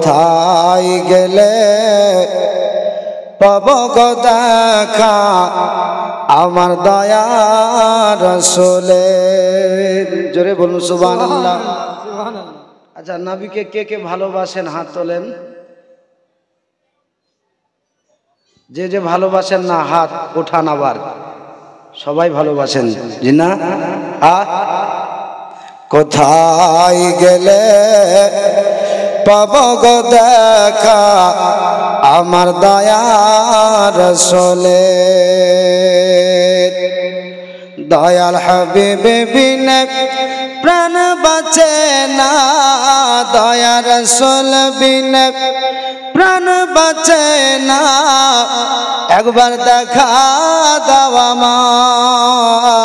কোথায় গেলে পাব গো দেখা আমার দয়ার রাসূলের। জোরে বলুন সুবহানাল্লাহ। আচ্ছা, নবীকে কে কে ভালোবাসেন হাত তোলেন। যে যে ভালোবাসেন না হাত ওঠান। আবার সবাই ভালোবাসেন জি না? কোথায় গেলে পাব গো দেখা আমার দয়ার রাসূলের। দয়াল হাবিবে বিনে প্রাণ বাঁচে না, দয়ার রাসূল বিনে প্রাণ বাঁচে না। একবার দেখা দাও আমায়,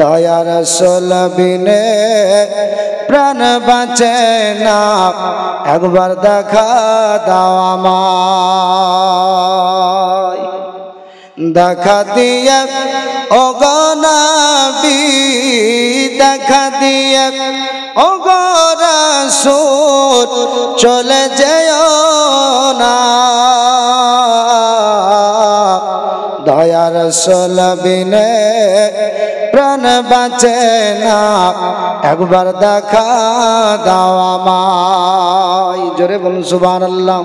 দয়ার রাসূল বিনে প্রাণ বাঁচে না। একবার দেখা দাও আমায়। দেখা দিয়ে ও গো নবী, দেখা দিয়ে ও গো রাসূল চলে যেও না। দয়ার রাসূল বিনে প্রাণ বাঁচে না। একবার দেখা দাও আমায়। জোরে বলুন সুবহানাল্লাহ।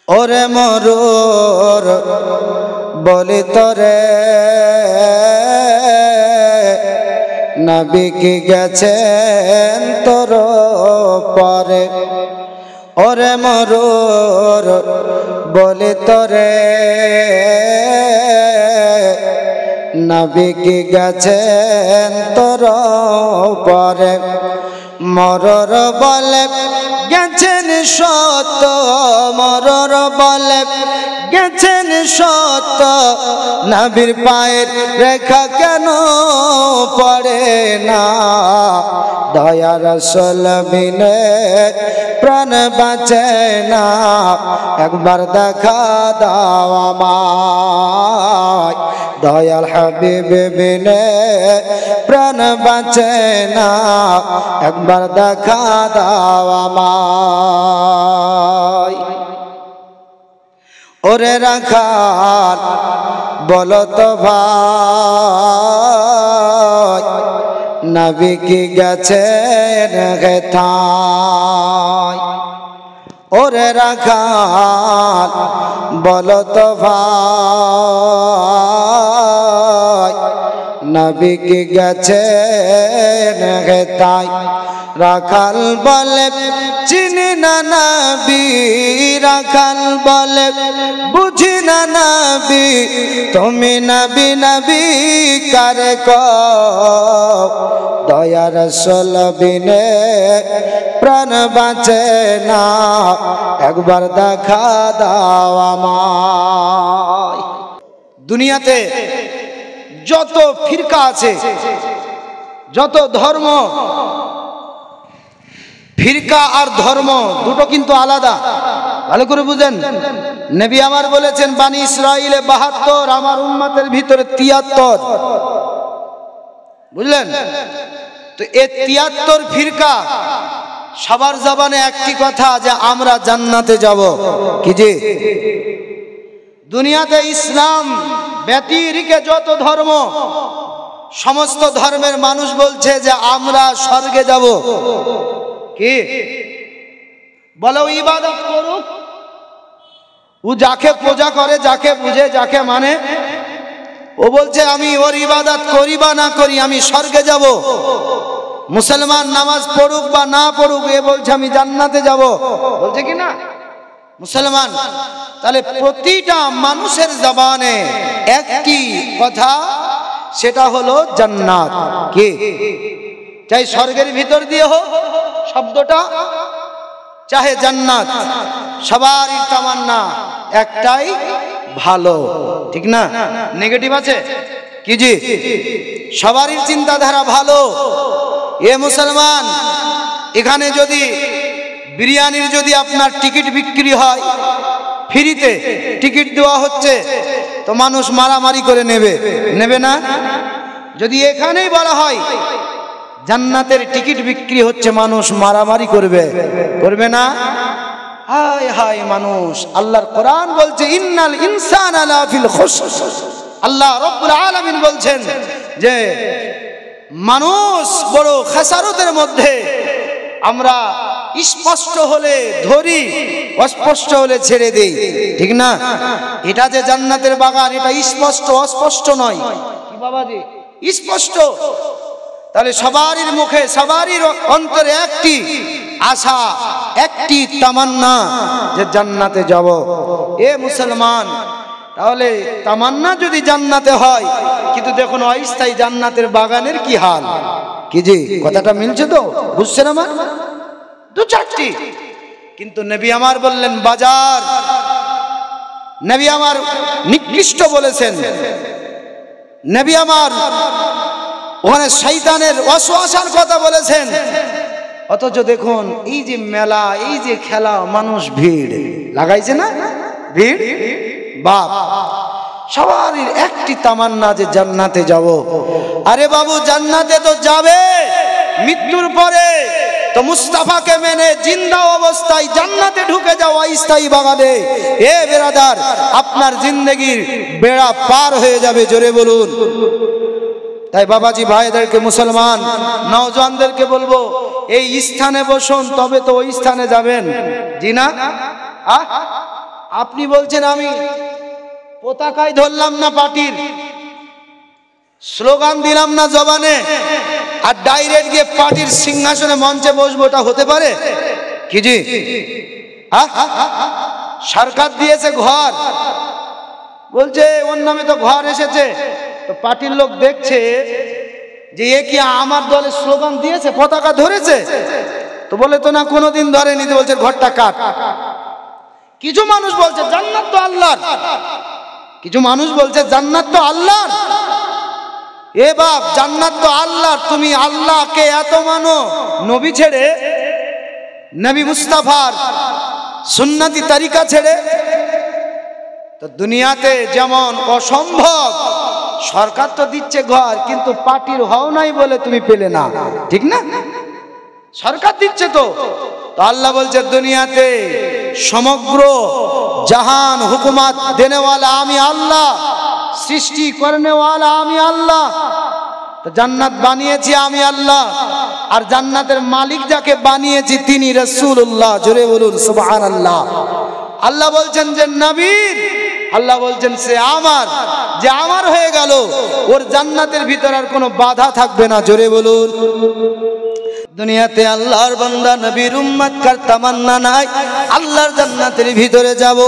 ওরে মরুর বলি তোরে নবী কি গেছেন তোর পরে। ওরে মরুর বলি তোরে নবী কি গেছেন তোর পরে। মরর বলে গেছেন সত্য, মরর বলে গেছেন সত্য। নবীর পায়ের রেখা কেন পড়ে না। দয়ার রাসূল বিনে প্রাণ বাঁচে না। একবার দেখা দাও আমায়, দয়াল হাবিব বিনে প্রাণ বাঁচে না। একবার দেখা দাও আমায়। ওরে রাখাল বলো তো ভাই নবী কি গেছেন কোথায়। ওরে রাখাল বলো তো ভাই নবী কি গেছেন কোথায়। রাখাল বলে চিনি না নবী, রাখাল বলে বুঝি না নবী। তুমি নবী নবী কারে কও। দয়ার রাসূল বিনে প্রাণ বাঁচে না। একবার দেখা দাও আমায়। দুনিয়াতে যত ফিরকা আছে, যত ধর্ম, ফিরকা আর ধর্ম দুটো কিন্তু আলাদা, ভালো করে বুঝেন। নবী আমার বলেছেন বানি ইসরাইলে ৭২, আমার উম্মতের ভিতরে ৭৩। বুঝলেন তো? এই ৭৩ ফিরকা সবার জবানে একটি কথা যে আমরা জান্নাতে যাব। কি যে দুনিয়াতে ইসলাম ব্যতিরেকে যত ধর্ম, সমস্ত ধর্মের মানুষ বলছে যে আমরা স্বর্গে যাব। কি বলে? ও ইবাদত করুক, ও যাকে পূজা করে, যাকে বুঝে, যাকে মানে, ও বলছে আমি ওর ইবাদত করি বা না করি আমি স্বর্গে যাব। মুসলমান নামাজ পড়ুক বা না পড়ুক, এ বলছে আমি জান্নাতে যাব। বলছে কি না মুসলমান? তাহলে প্রতিটা মানুষের জবানে একটি কথা, সেটা হলো জান্নাত। কি চাই স্বর্গের ভিতর দিয়ে হোক শব্দটা, চাহে জান্নাত, সবারই তামান্না একটাই, ভালো। ঠিক না? নেগেটিভ আছে কি জি? সবারই চিন্তাধারা ভালো। এ মুসলমান, এখানে যদি বিরিয়ানির যদি আপনার টিকিট বিক্রি হয়, ফ্রিতে টিকিট দেওয়া হচ্ছে, তো মানুষ মারামারি করে নেবে, নেবে না? যদি এখানেই বলা হয় জান্নাতের টিকিট বিক্রি হচ্ছে, মানুষ মারামারি করবে, করবে না? হায় হায় মানুষ। আল্লাহর কোরআন বলছে ইন্নাল ইনসানা লাফিল খুসর। আল্লাহ রাব্বুল আলামিন বলছেন যে মানুষ বড় খাসারতের মধ্যে। আমরা স্পষ্ট হলে ধরি, অস্পষ্ট হলে ছেড়ে দেই, ঠিক না? এটা যে জান্নাতের বাগান, এটা স্পষ্ট, অস্পষ্ট নয়। কি বাবাজি? স্পষ্ট। তাহলে সবারই মুখে, সবারই অন্তরে একটি আশা, একটি তামান্না যে জান্নাতে যাব। এ মুসলমান, তাহলে তামান্না যদি জান্নাতে হয়, কিন্তু দেখুন অস্থায়ী জান্নাতের বাগানের কি হাল। কি জি কথাটা মিলছে তো? বুঝছেন আমার? দু চারটি, কিন্তু নবী আমার বললেন বাজার। নবী আমার নিকৃষ্ট বলেছেন, নবী আমার ওখানে শয়তানের ওয়াসওয়াসার কথা বলেছেন। অথচ দেখুন এই যে মেলা, এই যে খেলা, মানুষ ভিড় লাগাইছে না? ভিড় বাপ, সবারই একটি তামান্না যে জান্নাতে যাব। আরে বাবু, জান্নাতে তো যাবে মৃত্যুর পরে, তো মুস্তাফাকে মেনে জিন্দা অবস্থায় জান্নাতে ঢুকে যাওয়া স্থায়ী বাগানে। এ বেরাদার, আপনার জিন্দেগির বেড়া পার হয়ে যাবে, জোরে বলুন। তাই বাবাজি ভাইদেরকে, মুসলমান নওজওয়ানদেরকে বলবো, এই স্থানে বসুন, তবে তো ওই স্থানে যাবেন। জি না? আপনি বলছেন আমি পতাকায় ধরলাম না পার্টির, স্লোগান দিলাম না জবানে, আর ডাইরেক্ট গিয়ে পার্টির সিংহাসনে মঞ্চে বসবো, এটা হতে পারে? কি জি? সরকার দিয়েছে ঘর, বলছে ওর নামে তো ঘর এসেছে, তো পার্টির লোক দেখছে যে এ কি আমার দলের স্লোগান দিয়েছে, পতাকা ধরেছে, তো বলে তো না কোনোদিন ধরেনি, তো বলছে ঘরটা কাট। কিছু মানুষ বলছে জান্নাত তো আল্লাহর, কিছু মানুষ বলছে জান্নাত তো আল্লাহর। এ বাপ, জান্নাত তো আল্লাহর, তুমি আল্লাহকে এত মানো, নবী ছেড়ে, নবী মুস্তাফার সুন্নতি তরিকা ছেড়ে। তো দুনিয়াতে যেমন অসম্ভব, সরকার তো দিচ্ছে ঘর, কিন্তু পার্টির হও নাই বলে তুমি পেলে না, ঠিক না? সরকার দিচ্ছে তো। তো আল্লাহ বলছে দুনিয়াতে সমগ্র জাহান হুকুমত দেনেওয়ালা আমি আল্লাহ, সৃষ্টি করনেওয়ালা আমি আল্লাহ। তো জান্নাত বানিয়েছি আমি আল্লাহ, আর জান্নাতের মালিক যাকে বানিয়েছি তিনি রাসূলুল্লাহ। জোরে বলুন সুবহানাল্লাহ। আল্লাহ বলছেন যে নবীর, আল্লাহ বলছেন সে আমার, যে আমার হয়ে গেল, ওর জান্নাতের ভিতর আর কোনো বাধা থাকবে না। জোরে বলুন। দুনিয়াতে আল্লাহর বান্দা নবীর উম্মত কার তামান্না নাই আল্লাহর জান্নাতের ভিতরে যাব?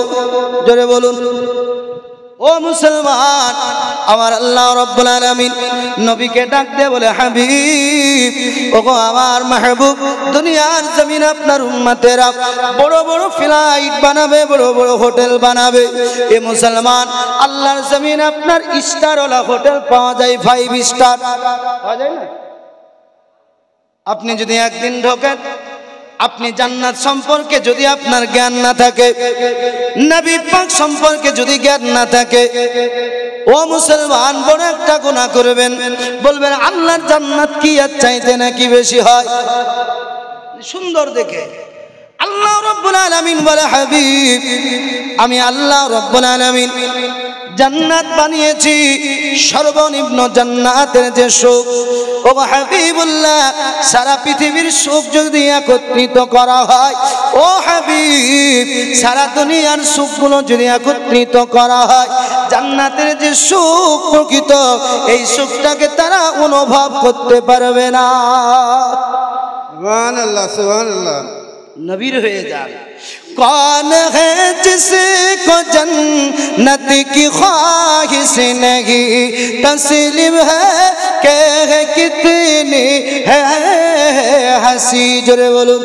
জোরে বলুন। ও মুসলমান, আমার আল্লাহ রাব্বুল আলামিন নবীকে ডাক দিয়ে বলে হাবিব, ওগো আমার মাহবুব, দুনিয়ার জমিন আপনার উম্মতেরা বড় বড় ফ্লাইট বানাবে, বড় বড় হোটেল বানাবে। এ মুসলমান, আল্লাহর জমিন আপনার স্টারওয়ালা হোটেল পাওয়া যায়, 5 স্টার পাওয়া যায় না? আপনি যদি একদিন ঢোকেন, আপনি জান্নাত সম্পর্কে যদি আপনার জ্ঞান না থাকে, নবী পাক সম্পর্কে যদি জ্ঞান না থাকে, ও মুসলমান, বড় একটা গুনাহ করবেন, বলবেন আল্লাহর জান্নাত কি আর চাইতে নাকি বেশি হয়? সুন্দর দেখে আল্লাহ রাব্বুল আলামিন বলে হাবিব, আমি আল্লাহ রাব্বুল আলামিন জান্নাত বানিয়েছি, সর্বনিম্ন জান্নাতের যে সুখ, ও হাবিবুল্লাহ, সারা পৃথিবীর সুখ যদি একত্রিত করা হয়, ও হাবিব, সারা দুনিয়ার সুখগুলো যদি একত্রিত করা হয়, জান্নাতের যে সুখ প্রকৃত, এই সুখটাকে তারা অনুভব করতে পারবে না। সুবহানাল্লাহ, সুবহানাল্লাহ। নবীর হয়ে যান। कौन है जिसको जन्नत की ख्वाहिश नहीं, तस्लीम है कि कितनी है हंसी। जोरे बोलो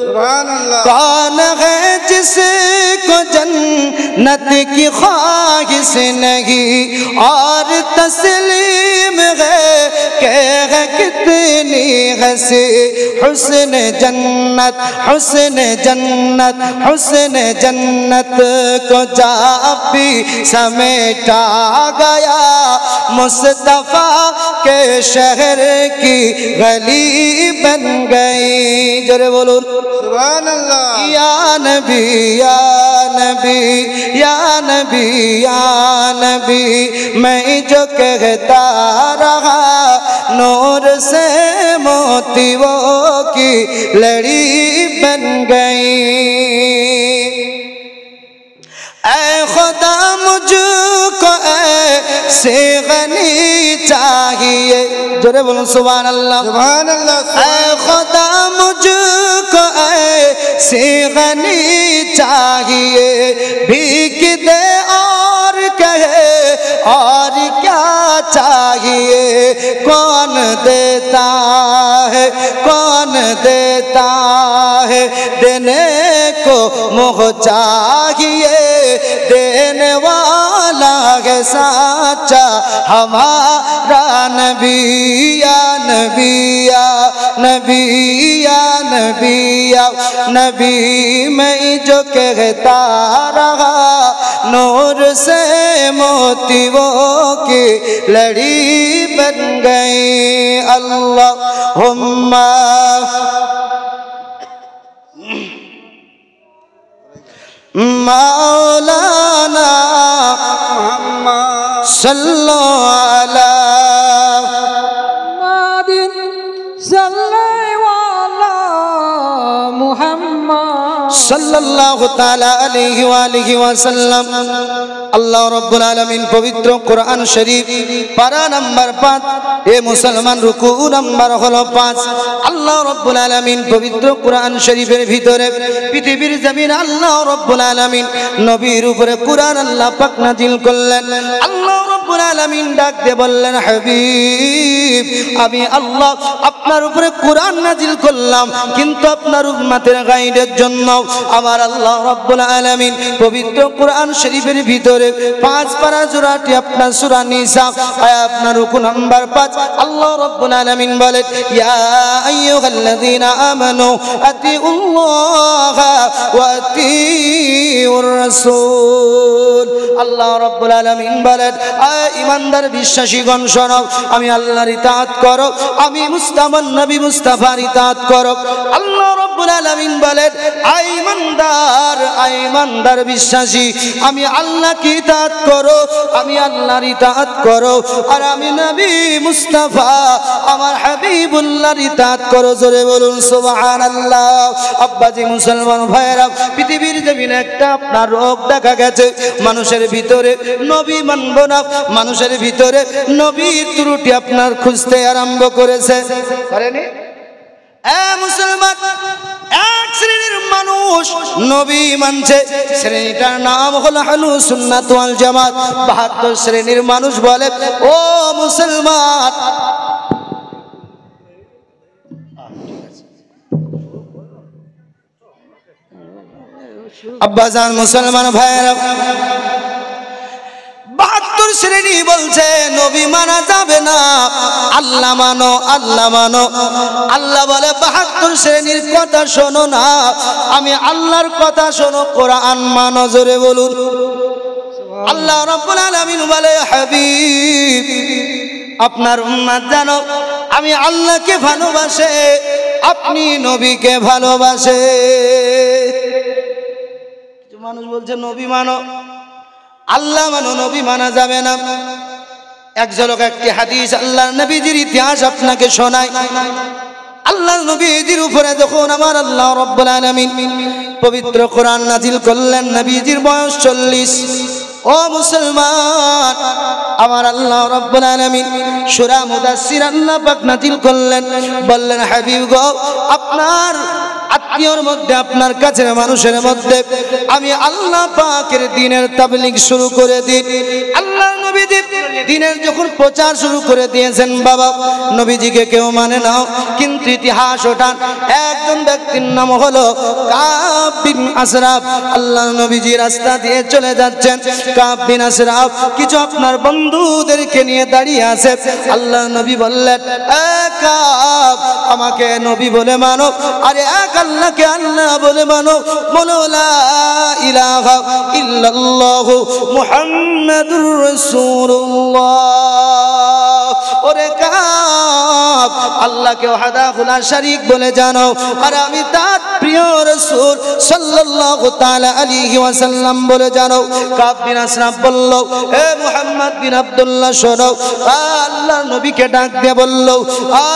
सुभानअल्लाह। कौन है जिसको जन्नत की ख्वाहिश नहीं, और तस्लीम है कि कितनी हंसी। हुस्न जन्नत, हुस्न जन्नत हुस्न जन्नत को जब भी समेटा गया, मुस्तफा के शहर की गली बन गई। जोरे बोलून सुभान अल्लाह। या नबी या नबी या नबी या नबी, मैं जो कहता रहा, नूर से मोतियों की लड़ी बन गई। ऐ खुदा मुझको ऐसे गनी चाहिए, जोरे बोलो सुभान अल्लाह। सुभान अल्लाह। ऐ खुदा मुझको ऐसे गनी चाहिए, भीख दे और कहे और क्या चाहिए। कौन देता है कौन देता है, देने को मुझ चाहिए, देने वाला है साचा हमारा नबी। या नबी या नबी या नबी या नबी, मैं जो कहता रहा, नूर से मोतियों की लड़ी बन गई। अल्लाहुम्मा मौलाना सल्लो अला सल्लल्लाहु ताला अलैहि वालिहि वसल्लम। अल्लाह रब्बुल आलमीन पवित्र कुरान शरीफ पारा नंबर 5, ए मुसलमान रुकू नंबर হলো 5। আল্লাহ রব্বুল আলামিন পবিত্র কুরআন শরীফের ভিতরে পৃথিবীর জমিন আল্লাহ রব্বুল আলামিন নবীর উপরে কুরআন আল্লাহ পাক নাযিল করলেন। আল্লাহ রব্বুল আলামিন ডাক দিয়ে বললেন, হাবিব আমি আল্লাহ আপনার উপরে কুরআন নাযিল করলাম, কিন্তু আপনার উম্মতের গাইডের জন্য আমার আল্লাহ রব্বুল আলামিন পবিত্র কুরআন শরীফের ভিতরে 5 পারা সূরাটি আপনার সূরা নিসা আয়াত আপনার রুকু নাম্বার 5 আল্লাহ রব্বুল আলামিন বলেন, ইয়া আইয়ুহাল্লাযীনা আমানু আতিউল্লাহ ওয়া আতিউর রাসূল। আল্লাহ রব্বুল আলামিন বলেন, ঈমানদার বিশ্বাসীগণ শোনো, আমি আল্লাহর ইতাআত করো, আমি মুস্তাফা নবী মুস্তাফার ইতাআত করো। আল্লাহ রব্বুল আলামিন বলেন, ঈমানদার বিশ্বাসী, আমি আল্লাহকে ইতাআত করো, আমি আল্লাহর ইতাআত করো, আর আমি নবী মুস্তাফা আমার হাবিবুল্লাহর ইতাআত করো। জোরে বলুন সুবহানাল্লাহ। আব্বাজি মুসলমান ভাইরা, পৃথিবীর জমিনে একটা আপনার রোগ দেখা গেছে, মানুষের ভিতরে নবী মানব না, মানুষের ভিতরে নবীর ত্রুটি আপনার খুঁজতে আরম্ভ করেছে, করেনি? মুসলমান এক শ্রেণীর মানুষ নবী মানছে, শ্রেণীটার নাম হলো আহলুস সুন্নাত ওয়াল জামাত। 72 শ্রেণীর মানুষ বলে, ও মুসলমান, আব্বাজান মুসলমান ভাইরা, 72 শ্রেণী বলছে নবী মানা যাবে না, আল্লাহ মানো আল্লাহ মানো। আল্লাহ বলে 72 শ্রেণীর কথা শোনো না, আমি আল্লাহর কথা শোনো, কোরআন মানো। জোরে বলুন। আল্লাহ রাব্বুল আলামিন বলে, হাবিব আপনার উম্মত জানো আমি আল্লাহকে ভালোবাসে, আপনি নবীকে ভালোবাসে। কিছু মানুষ বলছে নবী মানো আল্লাহ মানো, নবী মানা যাবে না। এক ঝলক একটি হাদিস আল্লাহর নবীজির ইতিহাস আপনাকে শোনাই। আল্লাহর নবীজির উপরে যখন আমার আল্লাহ রাব্বুল আলামিন পবিত্র কোরআন নাযিল করলেন, নবীজির বয়স 40। ও মুসলমান, আমার আল্লাহ রাব্বুল আলামিন সূরা মুদাসসির আল্লাহ পাক নাযিল করলেন, বললেন, হাবিব গো, আপনার আত্মীয়র মধ্যে, আপনার কাছের মানুষের মধ্যে আমি আল্লাহ পাকের দ্বীনের তাবলীগ শুরু করে দিই। আল্লাহ নবী নবীজি দিনের যখন প্রচার শুরু করে দিয়েছেন বাবা, নবীজিকে কেউ মানে না, কিন্তু ইতিহাস ওঠান একজন ব্যক্তির নাম হলো কাব বিন আশরাফ। আল্লাহ নবীজি রাস্তা দিয়ে চলে যাচ্ছেন, কাব বিন আশরাফ কিছু আপনার বন্ধুদেরকে নিয়ে দাঁড়িয়ে আছে। আল্লাহ নবী বললেন, এ কাব, আমাকে নবী বলে মানো, আরে এক আল্লাহকে আল্লাহ বলে মানো, বলো লা ইলাহা ইল্লাল্লাহ মুহাম্মাদুর রাসূলুল্লাহ। ওরে কাব, আল্লাহকে ওয়াহদাহু লা শারীক বলে জানো, আর আমি তার প্রিয় রাসূল সাল্লাল্লাহু তাআলা আলাইহি ওয়াসাল্লাম বলে জানো। কাব বিন আশরাফ বলল, এ মুহাম্মদ বিন আব্দুল্লাহ শোনো। আল্লাহ নবীকে ডাক দিয়ে বলল,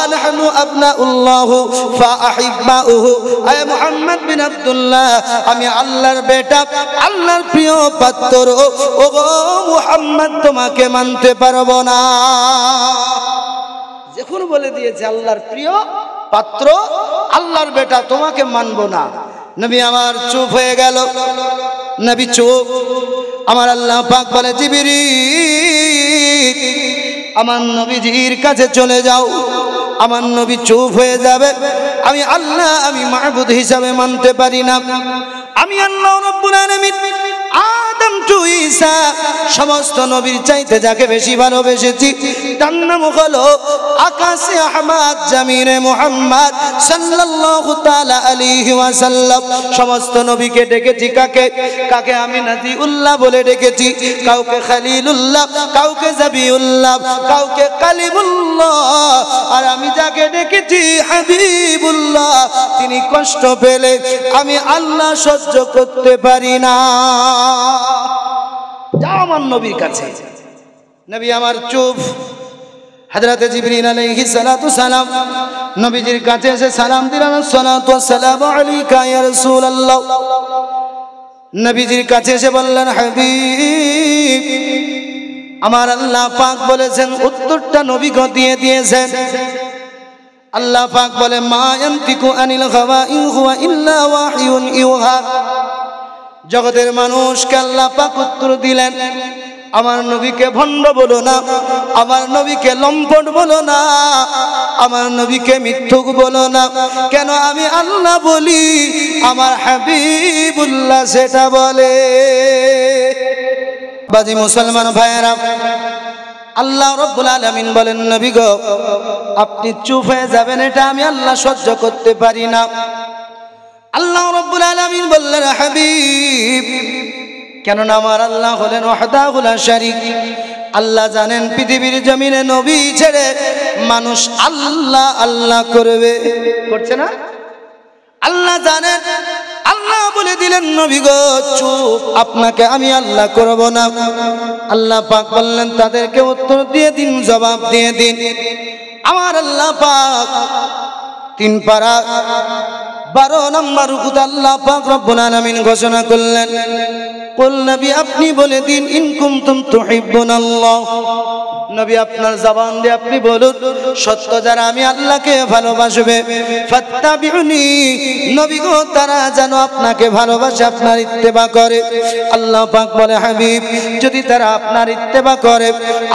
আনহানু আবনাউল্লাহ ফাআহিব্বাউহু। এ মুহাম্মদ বিন আব্দুল্লাহ, আমি আল্লাহর বেটা, আল্লাহর প্রিয় পাত্র। ও গো মুহাম্মদ, তোমাকে মানতে পারবো না। যখন বলে দিয়েছে আল্লাহর প্রিয় পাত্র, আল্লাহর বেটা, তোমাকে মানবো না, নবী আমার চুপ হয়ে গেল। নবী চুপ। আমার আল্লাহ পাক বলে, জিবরিল, আমার নবীজির কাছে চলে যাও। আমার নবী চুপ হয়ে যাবে। আমি আল্লাহ, আমি মাহবুদ হিসাবে মানতে পারি না। আমি আল্লাহ রাব্বুল আলামিন আদম টু ঈসা সমস্ত নবীর চাইতে যাকে বেশি ভালোবেসেছি তার নাম হলো আকাশে আহমদ জমিনে মুহাম্মদ সাল্লাল্লাহু তাআলা আলাইহি ওয়াসাল্লাম। সমস্ত নবীকে ডেকেছি কাকে? কাকে আমি নাজিউল্লাহ বলে ডেকেছি, কাউকে খলিলুল্লাহ, কাউকে জাবিউল্লাহ, কাউকে কালিমুল্লাহ, আর আমি যাকে ডেকেছি হাবিবুল্লাহ, তিনি কষ্ট পেলে আমি আল্লাহ সহ্য করতে পারি না। যাও আমার নবীর কাছে। নবী আমার চুপ। হযরতে জিবরিল আলাইহিস সালাতু সালাম নবীজির কাছে এসে সালাম দিলেন, আসসালাতু ওয়াসসালামু আলাইকা ইয়া রাসূলুল্লাহ। নবীজির কাছে এসে বললেন, হাবিব, আমার আল্লাহ পাক বলেছেন, উত্তরটা নবীকে দিয়ে দিয়েছেন। আল্লাহ পাক বলে, মা ইয়ানতিকু আনিল হাওয়া ইন হুয়া ইল্লা ওয়াহিয়ুন ইউহা। জগতের মানুষকে আল্লাহ পাক উত্তর দিলেন, আমার নবীকে ভণ্ড বলো না, আমার নবীকে লম্পট বলো না, আমার নবীকে মিথ্যুক বলো না। কেন আমি আল্লাহ বলি, আমার হাবিবুল্লাহ সেটা বলে। বাজি মুসলমান ভাইয়েরা, আল্লাহ রাব্বুল আলামিন বলেন, নবী গো, আপনি চুপ হয়ে যাবেন, এটা আমি আল্লাহ সহ্য করতে পারি না। আল্লাহ রাব্বুল আলামিন বললেন, হাবিব, কেননা আমার আল্লাহ হলেন ওয়াহদাহু লা শারীক। আল্লাহ জানেন পৃথিবীর জমিনে নবী ছেড়ে মানুষ আল্লাহ আল্লাহ করবে, করছে না? আল্লাহ জানেন। আল্লাহ বলে দিলেন, নবী গো চুপ, আপনাকে আমি আল্লাহ করব না। আল্লাহ পাক বললেন, তাদেরকে উত্তর দিয়ে দিন, জবাব দিয়ে দিন। আমার আল্লাহ পাক 3 পারা 12 নম্বর রুকুতে আল্লাহ পাক রব্বুল আলামিন ঘোষণা করলেন, কুল, নবী আপনি বলে দিন, ইন কুনতুম তুহিব্বুনাল্লাহ। নবী আপনার জবান দিয়ে আপনি বলুন, সত্য যারা আমি আল্লাহকে ভালোবাসবে, ফাত্তাবিউনি, নবী গো তারা যেন আপনাকে ভালোবাসে, আপনার ইত্তেবা করে। আল্লাহ পাক বলে, হাবিব, যদি তারা আপনার ইত্তেবা করে,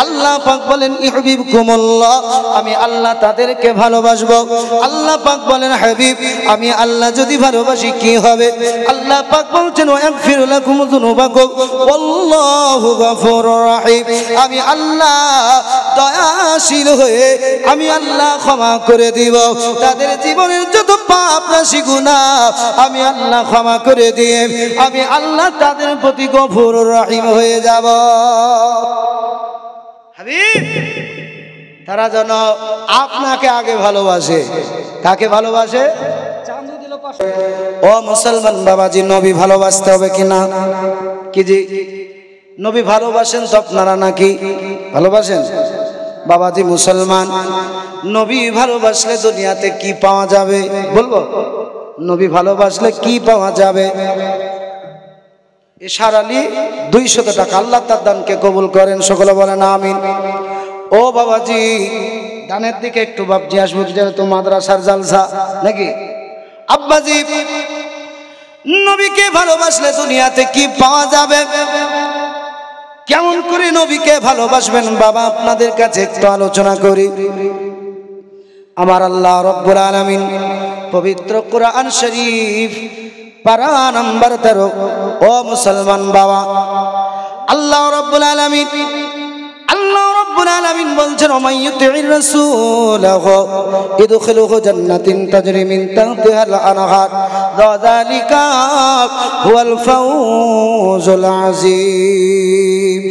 আল্লাহ পাক বলেন, ইউহিব্বুকুমুল্লাহ, আমি আল্লাহ তাদেরকে ভালোবাসবো। আল্লাহ পাক বলেন, হাবিব, আমি আল্লাহ যদি ভালোবাসি কি হবে? আল্লাহ পাক বলছেন, ওয়াগফির লাকুম যুনুবাকুম ওয়াল্লাহু গফুরুর রহিম, আমি আল্লাহ দয়াশীল হয়ে আমি আল্লাহ ক্ষমা করে দিব। তাদের জীবনের যত পাপ রাশি গুনাহ আমি আল্লাহ ক্ষমা করে দিয়ে আমি আল্লাহ তাদের প্রতি গফুরুর রহিম হয়ে যাব। হাবিব, তারা যেন আপনাকে আগে ভালোবাসে। কাকে ভালোবাসে? ও মুসলমান বাবাজি, নবী ভালোবাসতে হবে কিনা? কি জি, নবী ভালোবাসেন তো আপনারা নাকি? ভালোবাসেন বাবাজি মুসলমান? নবী ভালোবাসলে দুনিয়াতে কি পাওয়া যাবে বলবো? নবী ভালোবাসলে কি পাওয়া যাবে? ইশার আলী 200 টাকা, আল্লাহ তার দানকে কবুল করেন, সকলে বলেন আমিন। ও বাবাজি, দানের দিকে একটু বাবজি আসবো, যেহেতু মাদ্রাসার জালসা নাকি। আব্বাজি, নবীকে ভালোবাসলে দুনিয়াতে কি পাওয়া যাবে? কেমন করে নবীকে ভালোবাসবেন বাবা আপনাদের কাছে একটু আলোচনা করি। আমার আল্লাহ রব্বুল আলামিন পবিত্র কোরআন শরীফ পারা নাম্বার 13, ও মুসলমান বাবা, আল্লাহ রব্বুল আলামিন বলছেন ওমাইয়ুতির রাসূলাহু ইদখিলুহু জান্নাতিন তাজরি মিন তাহতিহাল আনহার যালিকা হুয়াল ফাওজুল আযীম।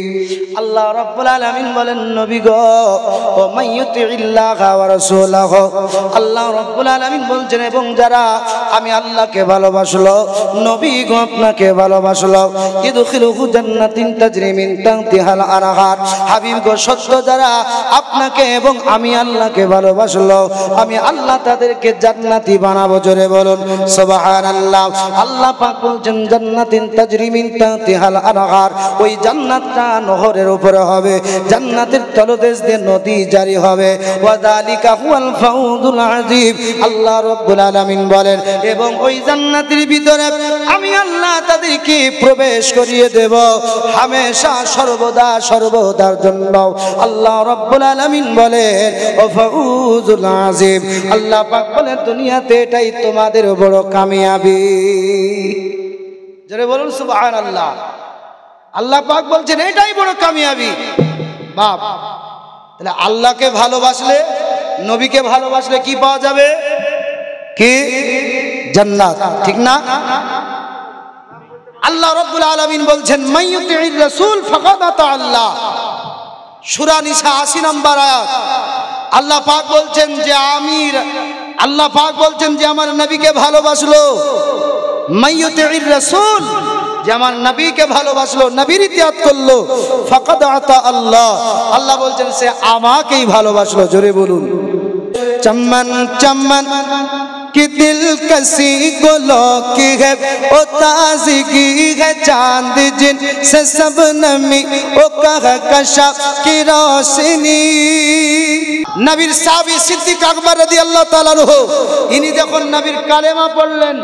আল্লাহ রাব্বুল আলামিন বলেন নবী গো ওমাইয়ুতিল্লাহা ওয়া রাসূলাহু, আল্লাহ রাব্বুল আলামিন বলছেন এবং যারা আমি আল্লাহকে ভালোবাসলো, নবী গো আপনাকে ভালোবাসলো, ইদখিলুহু জান্নাতিন তাজরি মিন তাহতিহাল আনহার, হাবিব গো সত্য যারা আপনাকে এবং আমি আল্লাহকে ভালোবাসলো, আমি আল্লাহ তাদেরকে জান্নাতি বানাবো। জোরে বলুন সুবহানাল্লাহ। আল্লাহ পাক বলছেন জান্নাতিন তাজরি মিন তাহতিহাল আনহার, ওই জান্নাতটা নহরের উপরে হবে, জান্নাতের তলদেশ দিয়ে নদী জারি হবে। ওয়া যালিকা হুয়াল ফাওজুল আযীম। আল্লাহ রাব্বুল আলামিন বলেন এবং ওই জান্নাতের ভিতরে আমি আল্লাহ তাদেরকে প্রবেশ করিয়ে দেব হামেশা সর্বদার জন্য। আল্লাহ রাব্বুল আলামিন বলেন ও ফাউজুল আযীম। আল্লাহ পাক বলেন দুনিয়াতে এটাই তোমাদের বড় কামিয়াবি। যারা বলুন সুবহানাল্লাহ। আল্লাহ পাক বলছেন এটাই বড় কামিয়াবি। বাপ, তাহলে আল্লাহকে ভালোবাসলে, নবীকে ভালোবাসলে কি পাওয়া যাবে? কি? জান্নাত, ঠিক না? আল্লাহ রাব্বুল আলামিন বলছেন মাইয়ুতির রাসূল ফাকাদ আতা আল্লাহ। সূরা নিসা 80 নম্বর আয়াত। আল্লাহ পাক বলছেন যে আমার নবীকে ভালোবাসলো, মাইয়ুতির রাসূল, যে আমার নবীকে ভালোবাসলো, নবীর ইতিআত করলো, ফাকাদ আতা আল্লাহ, আল্লাহ বলছেন সে আমাকেই ভালোবাসলো। জোরে বলুন চম্মন চম্মন कि दिल कसी गुलों की है ओ ताज़गी है चांद जिन से सब नमी ओ कहकशा की रोशनी। नबीर साहबी सिद्दीक আকবর রাদিয়াল্লাহু তাআলা আনহু, ইনি যখন নবীর কালেমা পড়লেন,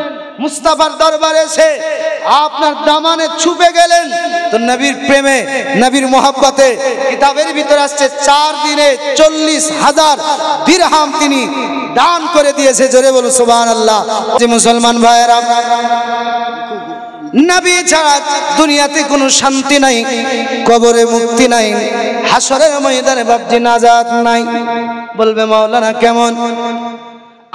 মুস্তাফার দরবারে এসে আপনার দামানে ছুপে গেলেন, তো নবীর প্রেমে, নবীর মোহাব্বতে কিতাবের ভিতরে আসছে 4 দিনে 40,000 দিরহাম তিনি দান করে দিয়েছে। জোরে বলুন সুবহানাল্লাহ। যে মুসলমান ভাইরা, নবী ছাড়া দুনিয়াতে কোনো শান্তি নাই, কবরে মুক্তি নাই, হাসরের ময়দানে বাপজি নাজাত নাই। বলবে মাওলানা কেমন?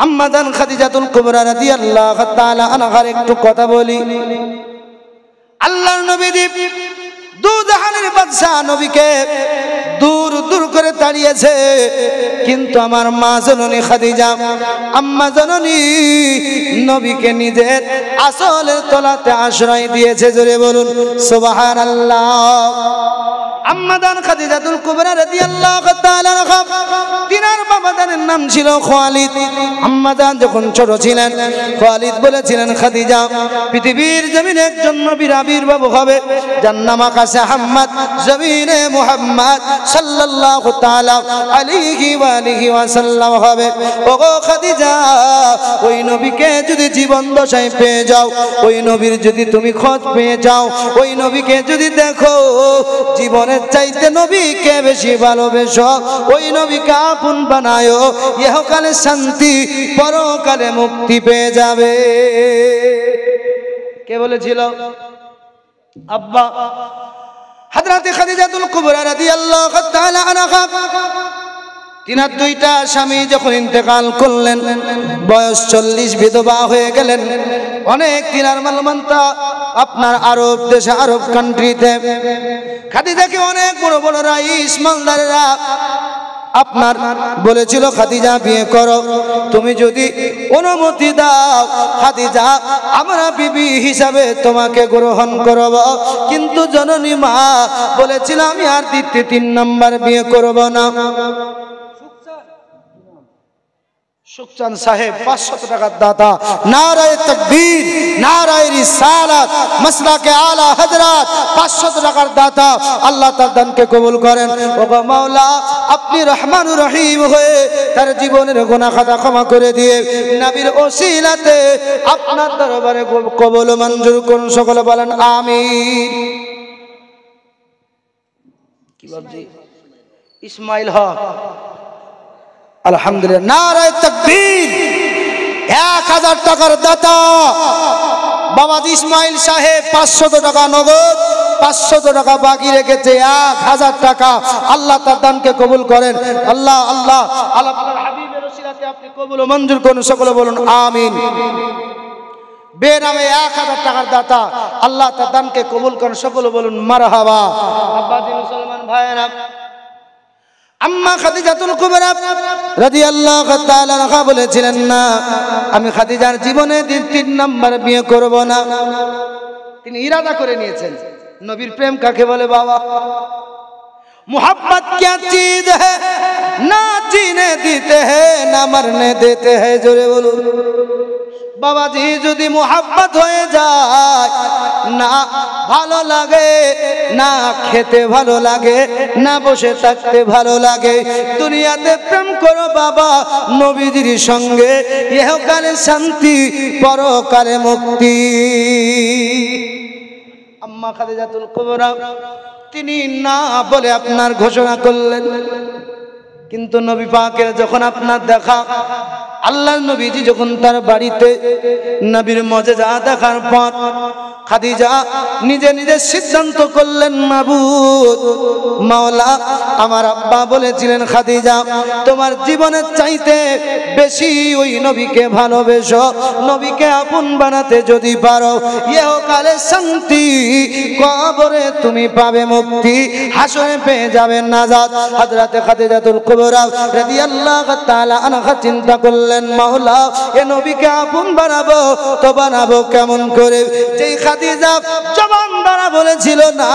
আম্মা জান খাদিজাতুল কুবরা রাদিয়াল্লাহু তাআলা আনহার একটু কথা বলি। আল্লাহর নবী দু জাহানের বাদশা নবীকে দূর দূর করে তাড়িয়েছে, কিন্তু আমার মা জননী খাদিজা, আম্মা জননী নবীকে নিজের আসলের তলাতে আশ্রয় দিয়েছে। জোরে বলুন সুবহানাল্লাহ। আম্মা জান খাদিজাতুল কুবরা রাদিয়াল্লাহু তাআলা আনহা, তিনার বাবা জানের নাম ছিল খালিদ। আম্মা জান যখন ছোট ছিলেন, খালিদ বলেছিলেন খাদিজা পৃথিবীর জমিনে একজন নবীর আবির্ভাব হবে, যার নাম আকাশে আহমদ, জমিনে মুহাম্মদ সাল্লাল্লাহু তাআলা আলাইহি ওয়া আলিহি ওয়াসাল্লাম হবে। ওগো খাদিজা, ওই নবীকে যদি জীবন দশায় পেয়ে যাও, ওই নবীর যদি তুমি খোঁজ পেয়ে যাও, ওই নবীকে যদি দেখো, জীবনের চাইতে নবীকে বেশি ভালোবেসো, ওই নবীকে আপন বানায়ো, ইহকালে শান্তি, পরকালে মুক্তি পেয়ে যাবে। কে বলেছিল? আব্বা হযরত খাদিজাতুল কুবরা রাদিয়াল্লাহু তাআলা আনহা। তিনার দুইটা স্বামী যখন ইন্তেকাল করলেন, বয়স 40, বিধবা হয়ে গেলেন। অনেক তিনার মালমান্তা আপনার আরব দেশে, আরব কান্ট্রিতে খাদিজাকে অনেক বড় বড় রাইস মালদারেরা আপনার বলেছিল খাদিজা বিয়ে করো, তুমি যদি অনুমতি দাও খাদিজা আমরা বিবি হিসাবে তোমাকে গ্রহণ করব। কিন্তু জননী মা বলেছিল আমি আর দ্বিতীয় 3 নাম্বার বিয়ে করব না। সুকচান সাহেব 500 টাকার দাতা, নারায়ে তাকবীর, নারায়ে রিসালাত, মাসলাকে আলা হযরত, 500 টাকার দাতা। আল্লাহ তার দানকে কবুল করেন। ওগো মাওলা, আপনি রহমানুর রহিম হয়ে তার জীবনের গুনাহ খাতা ক্ষমা করে দিয়ে নবীর ওসিলাতে আপনার দরবারে কবুল মঞ্জুর করুন। সকলে বলেন আমিন। কি বাবজি? ইসমাইল হক। আলহামদুলিল্লাহ, নারায়ে তাকবীর। 1000 টাকার দাতা বাবাজি ইসমাইল সাহেব। 500 টাকা নগদ, 500 টাকা বাকি রেখেছে। 1000 টাকা। আল্লাহ তার দানকে কবুল করেন। আল্লাহ আল্লাহ আল্লাহ আপনার হাবিবের ওসিলাতে আপনি কবুল ও মঞ্জুর করুন। সকলে বলুন আমিন। বেনামে 1000 টাকার দাতা, আল্লাহ তার দানকে কবুল করেন। সকলে বলুন মারহাবা। আব্বাজি মুসলমান ভাইয়েরা, আম্মা খাদিজাতুল কুবরা রাদিয়াল্লাহু তাআলা আনহা বলেছিলেন, না, আমি খাদিজার জীবনে 3 নাম্বার বিয়ে করব না। তিনি ইরাদা করে নিয়েছেন। নবীর প্রেম কাকে বলে বাবা? मोहब्बत क्या चीज है, ना जीने देते हैं ना मरने देते हैं। जोरे बोलो বাবাজি, যদি মোহাব্বত হয়ে যায়, না ভালো লাগে, না খেতে ভালো লাগে, না বসে থাকতে ভালো লাগে। দুনিয়াতে প্রেম করো বাবা নবীজির সঙ্গে, ইহকালে শান্তি, পরকালে মুক্তি। আম্মা খাদিজাতুল কুবরা তিনি না বলে আপনার ঘোষণা করলেন। কিন্তু নবী পাকের যখন আপনার দেখা, আল্লাহর নবীজি যখন তার বাড়িতে, নবীর মুজিজা দেখার পর খাদিজা নিজে নিজে সিদ্ধান্ত করলেন, মাবুদ মাওলা, আমার আব্বা বলেছিলেন খাদিজা তোমার জীবনের চাইতে বেশি ওই নবীকে ভালোবেসো। নবীকে আপন বানাতে যদি পারো, ইহকালে শান্তি, কবরে তুমি পাবে মুক্তি, হাসরে পেয়ে যাবে নাজাত। হযরতে খাদিজাতুল কুবরা রাদিয়াল্লাহু তাআলা আনহা চিন্তা করলেন, মাওলা এ নবীকে আপন বানাবো তো বানাবো কেমন করে? যেই খাদিজা জবান দ্বারা বলেছিল না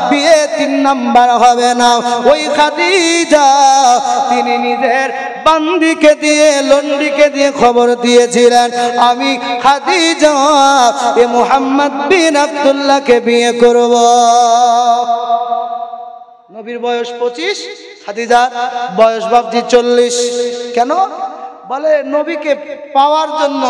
বিয়ে 3 নাম্বার হবে না, ওই খাদিজা তিনি নিজের বান্দিকে দিয়ে, লন্ডিকে দিয়ে খবর দিয়েছিলেন, আমি খাদিজা এ মুহাম্মদ বিন আব্দুল্লাহকে বিয়ে করব। নবীর বয়স 25, খাদিজার বয়স বাবজি 40। কেন? বলে নবীকে পাওয়ার জন্য।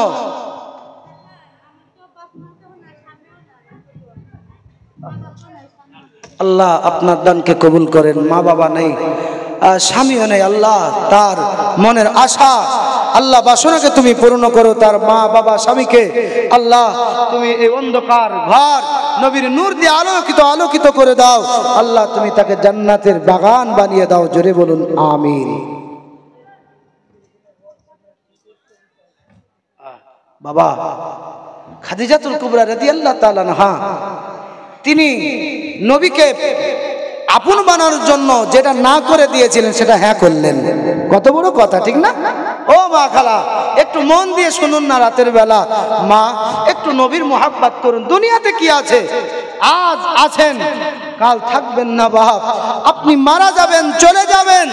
আল্লাহ আপনার দানকে কবুল করেন। মা বাবা নেই, স্বামীও নেই, আল্লাহ তার মনের আশা, আল্লাহ বাসনাকে তুমি পূর্ণ করো। তার মা বাবা স্বামীকে আল্লাহ তুমি এই অন্ধকার ঘর নবীর নূর দিয়ে আলোকিত করে দাও। আল্লাহ তুমি তাকে জান্নাতের বাগান বানিয়ে দাও। জোরে বলুন আমিন। বাবা খাদিজাতুল কুবরা রাদিয়াল্লাহু তাআলা আনহা তিনি নবীকে আপন বানানোর জন্য যেটা না করে দিয়েছিলেন সেটা হ্যাঁ করলেন। কত বড় কথা, ঠিক না? ও মা খালা, একটু মন দিয়ে শুনুন না রাতের বেলা। মা একটু নবীর মোহাব্বত করুন। দুনিয়াতে কি আছে? আজ আছেন, কাল থাকবেন না বাপ। আপনি মারা যাবেন, চলে যাবেন,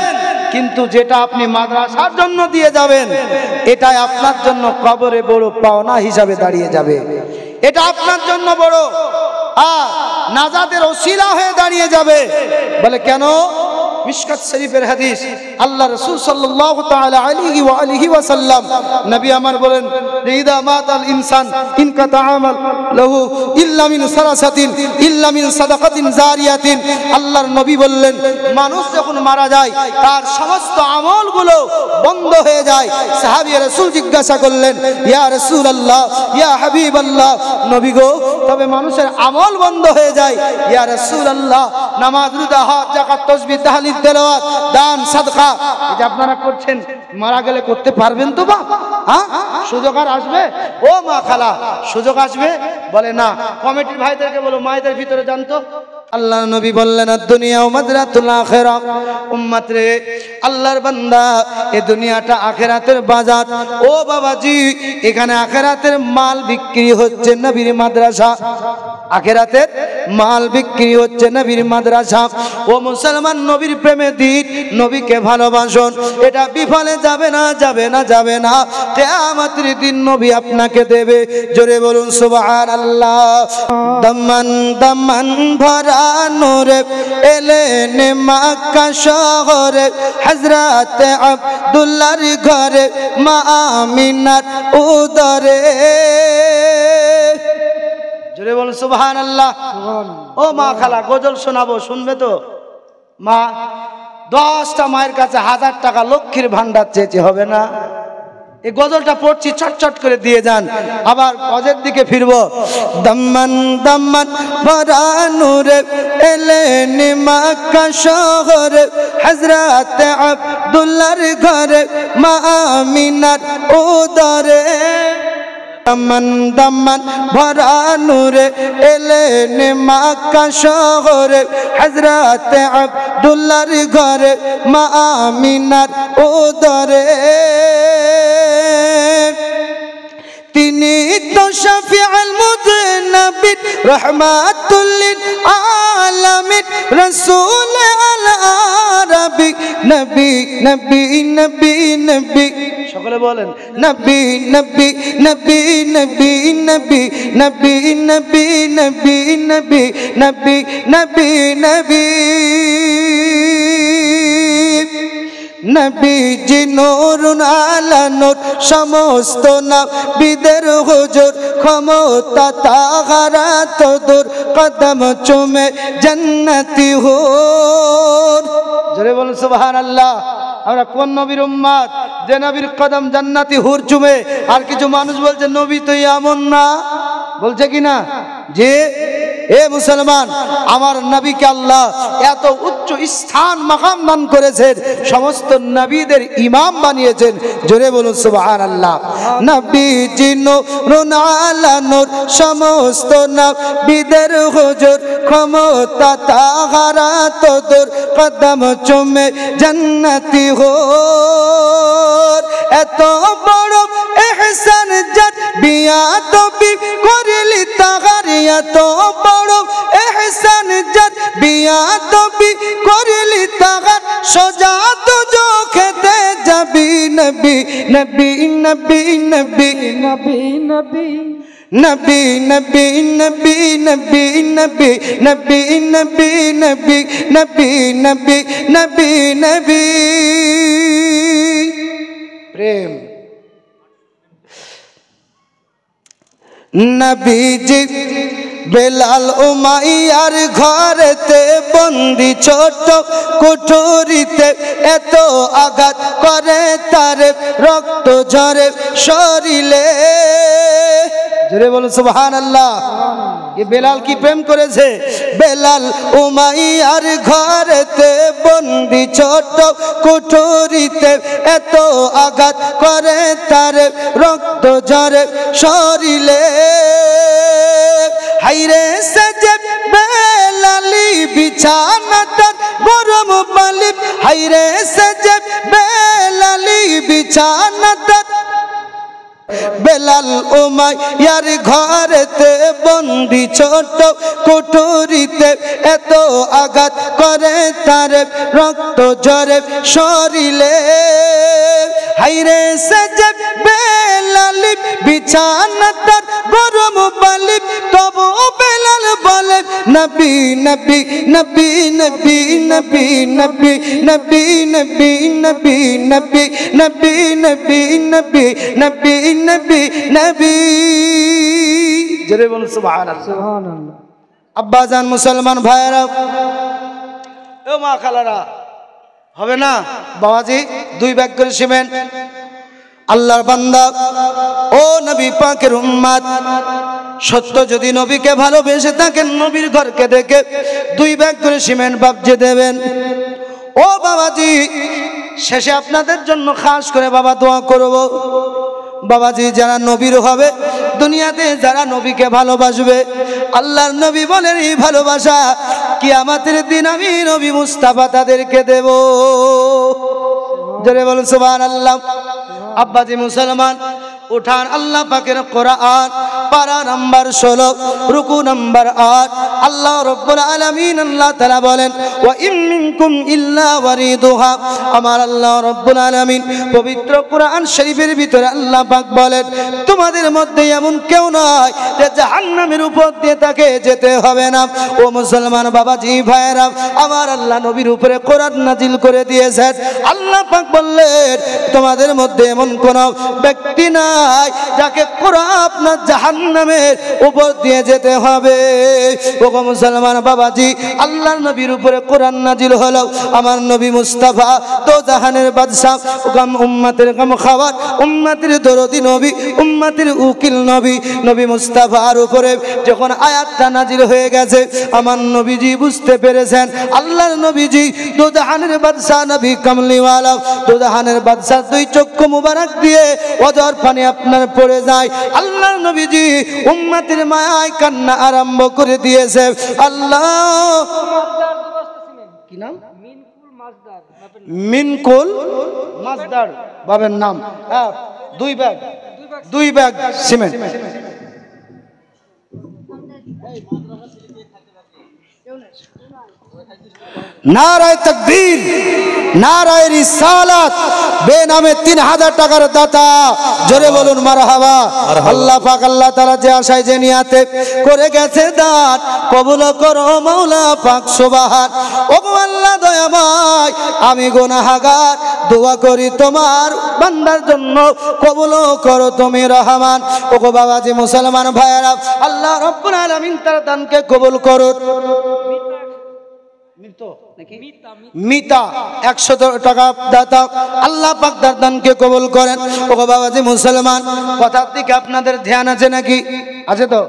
কিন্তু যেটা আপনি মাদ্রাসার জন্য দিয়ে যাবেন এটাই আপনার জন্য কবরে বড় পাওনা হিসাবে দাঁড়িয়ে যাবে। এটা আপনার জন্য বড় নাজাতের ওসিলা হয়ে দাঁড়িয়ে যাবে। বলে কেন? মিশকাত শরীফের হাদিস, আল্লাহ রাসূল সাল্লাল্লাহু তাআলা আলাইহি ওয়াসাল্লাম নবী আমার বলেন, ইদা মাতাল ইনসান ইনকাতা আমাল লাহু ইল্লা মিন সালাসাতিন ইল্লা মিন সাদাকাতিন জারিয়াতিন। আল্লাহর নবী বললেন, মানুষ যখন মারা যায় তার সমস্ত আমলগুলো বন্ধ হয়ে যায়। সাহাবী রাসূল জিজ্ঞাসা করলেন, ইয়া রাসূলুল্লাহ, ইয়া হাবিবাল্লাহ, নবী গো তবে মানুষের আমল বন্ধ হয়ে যায়? ইয়া রাসূলুল্লাহ, নামাজ, রোজা, হজ, যাকাত, তাসবিহ, তাহলিল, তেলাওয়াত, দান, সাদকা, এই যে আপনারা করছেন, মারা গেলে করতে পারবেন তো বাপ? হ্যাঁ, সুযোগ আর আসবে? ও মা খালা, সুযোগ আসবে? বলে না। কমিটির ভাইদেরকে বলো, মায়েদের ভিতরে জানতো। আল্লাহ নবী বললেন, দুনিয়া মাদরাতুল আখিরা। উম্মত রে, আল্লাহর বান্দা, এই দুনিয়াটা আখিরাতের বাজার। ও বাবাজি, এখানে আখিরাতের মাল বিক্রি হচ্ছে, নবীর মাদ্রাসা। আখিরাতের মাল বিক্রি হচ্ছে, নবীর মাদ্রাসা। ও মুসলমান, নবীর প্রেমে দিন, নবীকে ভালোবাসুন। এটা বিফলে যাবে না, যাবে না, যাবে না। কিয়ামতের দিন নবী আপনাকে দেবে। জোরে বলুন সুবহানাল্লাহ। দামান দামান ভরা নূরে এলেন মক্কা শহরে, হযরত আব্দুল্লাহর ঘরে, মা আমিনার উদরে। জোরে বলুন সুবহানাল্লাহ। ও মা খালা, গজল শোনাবো, শুনবে তো? মা 10টা মায়ের কাছে 1000 টাকা লক্ষ্মীর ভান্ডার চেয়েছি, হবে না? এই গজলটা পড়ছি, চটচট করে দিয়ে যান। আবার হজের দিকে ফিরবো। দাম্মান দাম্মান ভরা নূরে এলেন মক্কা শহরে, হযরত আব্দুল্লাহর ঘরে মা আমিনার উদরে। দাম্মান দাম্মান ভরা নূরে এলেন মক্কা শহরে, হযরত আব্দুল্লাহর ঘরে মা আমিনার উদরে। তিনি তো শফিউল মুযনিবিন রাহমাতুল লিল আলামিন, রাসূল আল আরবি, নবী নবী নবী নবী, সকলে বলেন নবী নবী নবী নবী নবী নবী নবী নবী নবী নবী নবী নবী। নবীজি নূরুন আলা নূর, সমস্ত নবীদের হুজুর, ক্ষমতা তাহার তো দূর, কদম চুমে জান্নাতি হুর। জোরে বলুন সুবহানাল্লাহ। আমরা কোন নবীর উম্মত যে নবীর কদম জান্নাতি হুর চুমে? আর কিছু মানুষ বলছে নবী তো এমন না, বলছে কি না? যে এ মুসলমান, আমার নবীকে আল্লাহ এত উচ্চ স্থান মাকাম দান করেছেন, সমস্ত নবীদের ইমাম বানিয়েছেন। জোরে বলুন সুবহানাল্লাহ। নবীজি নূরুন আলা নূর, সমস্ত নবীদের হুজুর, ক্ষমতা তাহার তো দূর, কদম চুমে জান্নাতি হুর। এত বড় ইহসান যার বিয়াদবি করলি তাহার, এত বড় ইহসান যার বিয়াদবি করলি তাহার, সোজা তো চোখেতে যাবি নবী নবী নবী নবী নবী নবী নবী নবী নবী নবী নবী নবী নবী নবী নবী নবী নবী নবী। প্রেম। নবীজি বেলাল উমাইয়ার ঘরেতে বন্দি, ছোট কুঠুরিতে এত আঘাত করে তারে, রক্ত ঝরে শরীরে। জোরে বলুন সুবহানাল্লাহ। ये বেলাল কি প্রেম করেছে? বেলাল উমাইয়ার ঘরেতে বন্দি, ছোট কুঠুরিতে এত আঘাত করে তারে, রক্ত ঝরে শরীরে। হাইরে সাজে বেলালি বিছানাটার গরম বালি, হাইরে সাজে বেলালি বিছানাটার। বেলাল উমাইয়ার ঘরেতে বন্দি, ছোট কুঠুরিতে এত আঘাত করে তারে, রক্ত ঝরে শরীরে। হাইরে সাজে বেলালি বিছানাটার গরম বালি, তবু বেলাল বলে নবী নবী নবী নবী নবী নবী নবী নবী নবী নবী নবী নবী নবী নবী নবী নবী। জোরে বলুন সুবহানাল্লাহ সুবহানাল্লাহ। আব্বাজান মুসলমান ভাইরা, ও মা খালারা, হবে না? বাবাজি 2 ব্যাগ করে সিমেন্ট। আল্লাহর বান্দা, ও নবী পাকের উম্মত, সত্য যদি নবীকে ভালোবেসে থাকেন, নবীর ঘরকে দেখে 2 ব্যাগ করে সিমেন্ট বাবজে দেবেন। ও বাবাজি, শেষে আপনাদের জন্য খাস করে বাবা দোয়া করব। বাবাজি, যারা নবীর হবে, দুনিয়াতে যারা নবীকে ভালোবাসবে, আল্লাহর নবী বলেন এই ভালোবাসা কিয়ামতের দিন আমি নবী মুস্তাফা তাদেরকে দেব। জোরে বলুন সুবহানাল্লাহ। আব্বাজি মুসলমান, উঠান আল্লাহ পাকের কোরআন, পারা নাম্বার 16, রুকু নাম্বার 8। আল্লাহ রাব্বুল আলামিন আল্লাহ তাআলা বলেন, ওয়া ইন মিনকুম ইল্লা ওয়ারিদুহা। আমার আল্লাহ রাব্বুল আলামিন পবিত্র কোরআন শরীফের ভিতরে আল্লাহ পাক বলেন, তোমাদের মধ্যে এমন কেউ নয় যে জাহান্নামের উপর দিয়ে তাকে যেতে হবে না। ও মুসলমান বাবাজি ভাইরা, আমার আল্লাহ নবীর উপরে কোরআন নাজিল করে দিয়েছেন। আল্লাহ পাক বললেন, তোমাদের মধ্যে এমন কোন ব্যক্তি নাই যাকে কোরআন আপনার জাহান্নামের উপর দিয়ে যেতে হবে। ও ওগো মুসলমান বাবাজি, আল্লাহর নবীর উপরে কোরআন নাজিল হলো। আমার নবী মুস্তাফা তো জাহানের বাদশা, উম্মতের গম খাওয়ার, উম্মতের দরদি নবী, উম্মতের উকিল নবী, নবী মুস্তাফার উপরে যখন আয়াতটা নাজিল হয়ে গেছে, আমার নবীজি বুঝতে পেরেছেন আল্লাহর নবীজি তো জাহানের বাদশা, নবী কামলিওয়ালা, তো জাহানের বাদশা দুই চক্ষু মুবারক দিয়ে ওজর পানি আপনার পড়ে যায়। আল্লাহর নবীজি উম্মতের মায়ায় কান্না আরম্ভ করে দিয়েছে। আল্লাহ কি নাম? মিনকুল মাজদার বাবের নাম। দুই ব্যাগ সিমেন্ট। নারায়ে তাকবীর, নারায়ে রিসালাত, বেনামে 3000 টাকার দাতা, জোরে বলুন মারহাবা। আল্লাহ পাক আল্লাহ তাআলা যে আশায় যে নিয়াতে করে গেছে দান, কবুল করো মাওলা পাক সুবহান। ওগো আল্লাহ দয়াময়, আমি গুনাহগার, দোয়া করি তোমার বান্দার জন্য, কবুল করো তুমি রহমান। ওগো বাবাজি মুসলমান ভাইয়েরা, আল্লাহ রাব্বুল আলামিন তার দানকে কবুল করুন। মিতা 100 টাকা দাতা, আল্লাহ পাক তার দানকে কবুল করেন। ওগো বাবাজি মুসলমান, কথার দিকে আপনাদের ধ্যান আছে নাকি? আছে তো?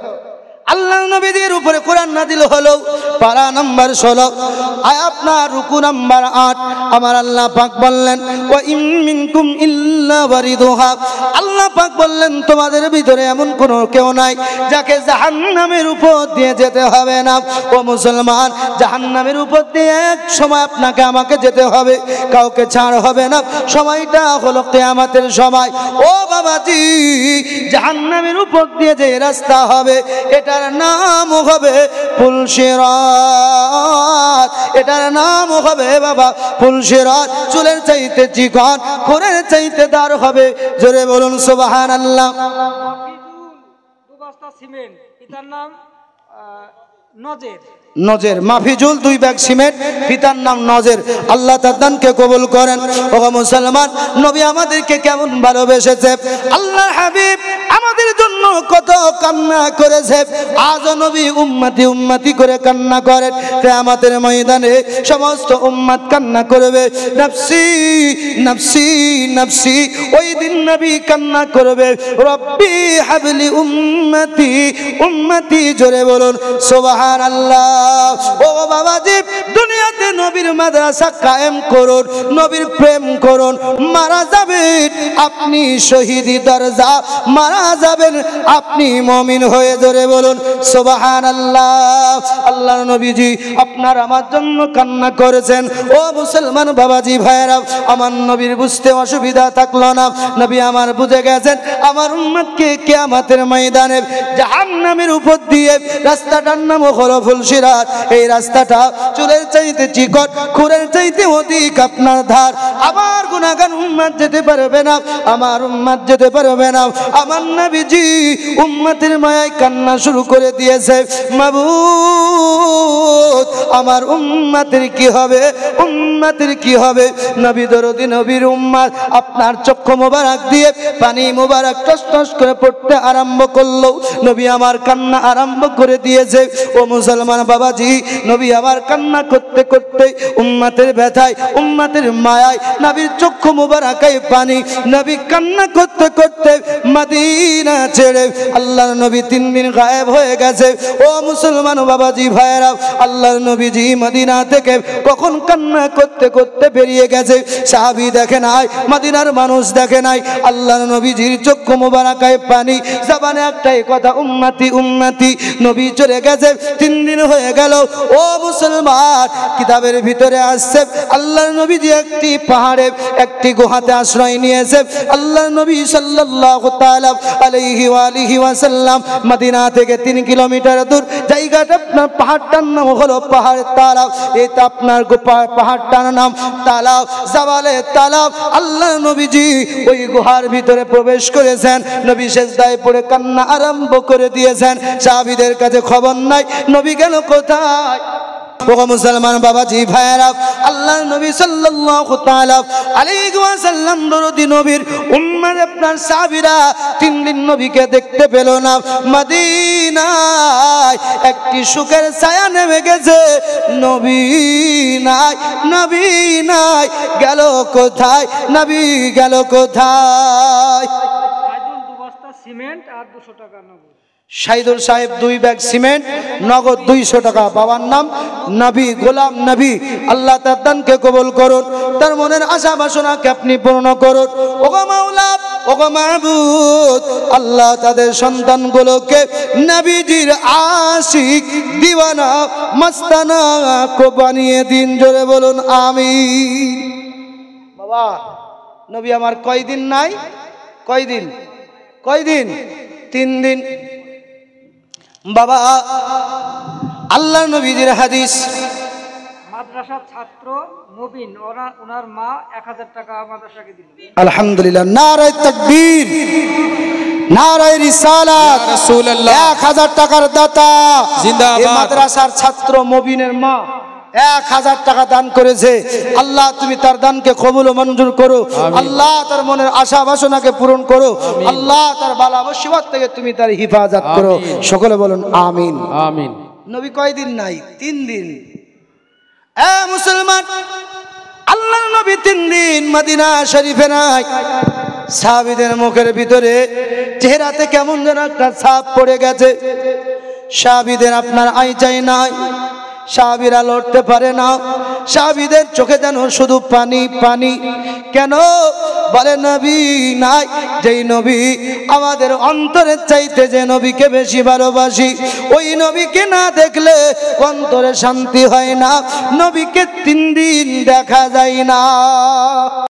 আল্লাহ নবীদের উপরে কোরআন নাজিল হলো, পারা নাম্বার 16, আপনার রুকু নাম্বার 8। আমার আল্লাহ পাক বললেন ওয়া ইম মিনকুম ইল্লা ওয়ারিদুহা, আল্লাহ পাক বললেন তোমাদের ভিতরে এমন কোনো কেউ নাই যাকে জাহান্নামের উপর দিয়ে যেতে হবে না। ও মুসলমান, জাহান্নামের উপর দিয়ে এক সময় আপনাকে আমাকে যেতে হবে, কাউকে ছাড় হবে না। সময়টা হলো কিয়ামতের সময়। ও বাবাজি, জাহান্নামের উপর দিয়ে যে রাস্তা হবে, এটার নাম হবে ফুলসিরাত। এটার নাম হবে বাবা ফুলসিরাত। চুলের চাইতে চিকন, খোরের চাইতে দার হবে। জোরে বলুন সুবহানাল্লাহ। সিমেন্ট, এটার নাম নজের। নজের মাফিজুল 2 ব্যাগ সিমেন্ট, পিতার নাম নজের। আল্লাহ তার দানকে কবুল করেন। ওগো মুসলমান, নবী আমাদেরকে কেমন ভালোবেসেছে, আল্লাহর হাবিব আমাদের জন্য কত কান্না করেছে। আজ নবী উম্মতি উম্মতি করে কান্না করেন। কিয়ামতের ময়দানে সমস্ত উম্মত কান্না করবে, নফসি নফসি নফসি। ওই দিন নবী কান্না করবে, রব্বি হাবলি উম্মতি উম্মতি। জোরে বলুন সুবহানাল্লাহ। ও বাবাজি, দুনিয়াতে নবীর মাদ্রাসা কায়েম করুন, নবীর প্রেম করুন। মারা যাবেন আপনি শহীদি দরজা, মারা যাবেন আপনি মুমিন হয়ে। ধরে বলুন সুবহানাল্লাহ। আল্লাহর নবীজি আপনার আমার জন্য কান্না করেছেন। ও মুসলমান বাবাজি ভাইরা, আমার নবীর বুঝতে অসুবিধা থাকলো না। নবী আমার বুঝে গেছেন আমার উম্মতকে কিয়ামতের ময়দানে জাহান্নামের উপর দিয়ে রাস্তাটার নাম হলো ফুলসিরাত। এই রাস্তাটা চুলের চাইতে চিকন, খুরের চাইতে অধিক আপনার ধার। আমার গুনাহগার উম্মত যেতে পারবে না, আমার উম্মত যেতে পারবে না। আমার নবীজি উম্মতের মায়ায় কান্না শুরু করে দিয়েছে, মাবুদ আমার উম্মতের কি হবে, উম্মতের কি হবে। নবী দরদি নবীর উম্মত আপনার চক্ষু মোবারক দিয়ে পানি মোবারক টস টস করে পড়তে আরম্ভ করলো। নবী আমার কান্না আরম্ভ করে দিয়েছে। ও মুসলমান বাবাজি, নবী আমার কান্না করতে করতে উম্মতের ব্যথায়, উম্মতের মায়ায়, নবীর চক্ষু মোবারকায় পানি, নবী কান্না করতে করতে মদিনা ছেড়ে আল্লাহর নবী 3 দিন গায়েব হয়ে গেছে। ও মুসলমান বাবাজি ভাইরা, আল্লাহর নবীজি মদিনা থেকে কখন কান্না করতে করতে বেরিয়ে গেছে, সাহাবী দেখে নাই, মদিনার মানুষ দেখে নাই। আল্লাহর নবীজির চক্ষু মোবারকায় পানি, জবানে একটাই কথা, উম্মতি উম্মতি। নবী চলে গেছে, 3 দিন হয়ে গেল। ও মুসলমান, কিতাবের ভিতরে আসছে আল্লাহর নবীজি একটি পাহাড়ে, একটি গুহাতে আশ্রয় নিয়েছে। আল্লাহর নবী সাল্লাল্লাহু তাআলা আলাইহি ওয়া আলিহি ওয়াসাল্লাম মদিনা থেকে 3 কিলোমিটার দূর জায়গাটা, আপনার পাহাড়টার নাম হলো পাহাড় তালাব। এটা আপনার পাহাড়টার নাম তালাব, জাবালে তালাব। আল্লাহর নবীজি ওই গুহার ভিতরে প্রবেশ করেছেন। নবী সেজদায় পড়ে কান্না আরম্ভ করে দিয়েছেন। সাহাবীদের কাছে খবর নাই নবী গেল কোথায়। ওগো মুসলমান বাবাজি ভাইয়েরা, আল্লাহর নবী সাল্লাল্লাহু তাআলা আলাইহি ওয়াসাল্লাম দরদি নবীর উম্মত আপনার সাহাবীরা 3 দিন নবীকে দেখতে পেল না। মদিনায় একটি সুখের ছায়া নেমে গেছে, নবী নাই, নবী নাই, গেল কোথায়, নবী গেল কোথায়? সাইদুল 2 বস্তা সিমেন্ট আর 200 টাকা নগদ। সাইদুল সাহেব 2 ব্যাগ সিমেন্ট, নগদ 200 টাকা। বাবার নাম নবী, গোলাম নবী। আল্লাহ তার দানকে কবুল করুন, তার মনের আশা বাসনাকে আপনি পূর্ণ করুন। ওগো মাওলা, ওগো মাবুদ, আল্লাহ তাদের সন্তানগুলোকে নবীজির আশিক, দিওয়ানা, মস্তানা কো বানিয়ে দিন। জোরে বলুন আমিন। বাবা, নবী আমার কয়দিন নাই? কয়দিন? কয়দিন? 3 দিন। বাবা, আল্লাহ নবীজির হাদিস, মাদ্রাসার ছাত্র মুবিন ওনার মা 1000 টাকা মাদ্রাসাকে দিল। আলহামদুলিল্লাহ, নারায়ে তাকবীর, নারায়ে রিসালাত, ইয়া রাসূলুল্লাহ। 1000 টাকার দাতা জিন্দাবাদ। এই মাদ্রাসার ছাত্র মুবিনের মা 1000 টাকা দান করেছে। আল্লাহ তুমি তার দানকে কবুল ও মঞ্জুর করো। আল্লাহ তার মনের আশা বাসনাকে পূরণ করো। আল্লাহ তার বালা মুসিবত থেকে তুমি তার হিফাজত করো। সকলে বলুন আমিন। আমিন। নবী কয়দিন নাই? 3 দিন। মুসলমান, আল্লাহর নবী 3 দিন মদিনা শরীফে নাই। সাহাবীদের মুখের ভিতরে চেহারাতে কেমন যেন একটা ছাপ পড়ে গেছে। সাহাবীদের আপনার আইচাই নাই, সাহাবীরা লড়তে পারে না, সাহাবীদের চোখে যেন শুধু পানি পানি। কেন? বলে নবী নাই, যেই নবী আমাদের অন্তরের চাইতে যে নবীকে বেশি ভালোবাসি, ওই নবীকে না দেখলে অন্তরে শান্তি হয় না, নবীকে 3 দিন দেখা যায় না।